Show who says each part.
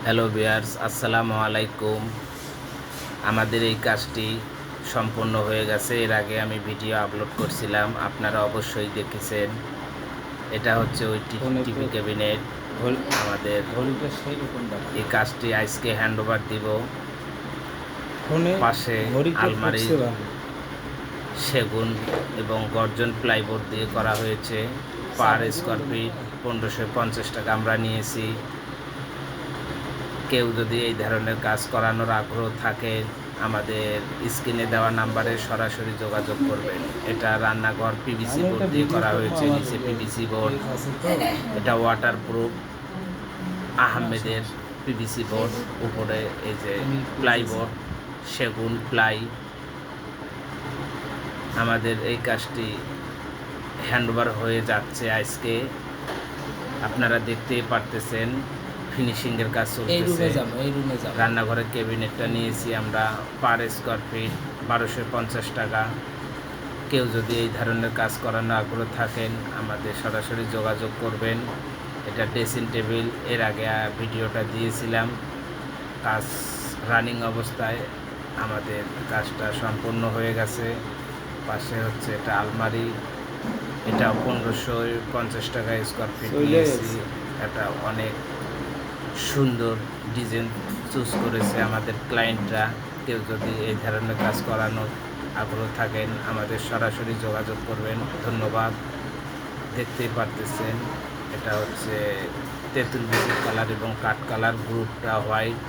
Speaker 1: Hello viewers, আসসালামু আলাইকুম। আমাদের এই কাজটি সম্পূর্ণ হয়ে গেছে। এর আগে আমি ভিডিও আপলোড করছিলাম, আপনারা অবশ্যই দেখেছেন। এটা হচ্ছে ওই টিভি ক্যাবিনেট। আমাদের এই কাজটি আজকে হ্যান্ড ওভার দিব। পাশে আলমারি সেগুন এবং গর্জন প্লাইবোর্ড দিয়ে করা হয়েছে। পার স্কোয়ার ফিট 1550 টাকা আমরা নিয়েছি। কেউ যদি এই ধরনের কাজ করানোর আগ্রহ থাকে আমাদের স্ক্রিনে দেওয়া নাম্বারে সরাসরি যোগাযোগ করবেন। এটা রান্নাঘর পিভিসি বোর্ড দিয়ে করা হয়েছে, নিচে পিভিসি বোর্ড। এটা ওয়াটারপ্রুফ আহমেদের পিভিসি বোর্ড, উপরে এই যে প্লাইবোর্ড সেগুন প্লাই। আমাদের এই কাজটি হ্যান্ডওভার হয়ে যাচ্ছে আজকে, আপনারা দেখতেই পারতেছেন। ফিনিশিংয়ের কাজ চলতেছে। রান্নাঘরের ক্যাবিনেটটা নিয়েছি আমরা পার স্কোয়ার ফিট 1250 টাকা। কেউ যদি এই ধরনের কাজ করানোর আগ্রহ থাকেন আমাদের সরাসরি যোগাযোগ করবেন। এটা ড্রেসিং টেবিল, এর আগে ভিডিওটা দিয়েছিলাম। কাজ রানিং অবস্থায়, আমাদের কাজটা সম্পূর্ণ হয়ে গেছে। পাশে হচ্ছে এটা আলমারি, এটা 1550 টাকা স্কোয়ার ফিট নিয়েছি। এটা অনেক সুন্দর ডিজাইন চুজ করেছে আমাদের ক্লায়েন্টরা। কেউ যদি এই ধরনের কাজ করানোর আগ্রহ থাকেন আমাদের সরাসরি যোগাযোগ করবেন। ধন্যবাদ। দেখতেই পারতেছেন এটা হচ্ছে তেঁতুল বিচি কালার এবং কাঠ কালার, গ্রুপটা হোয়াইট।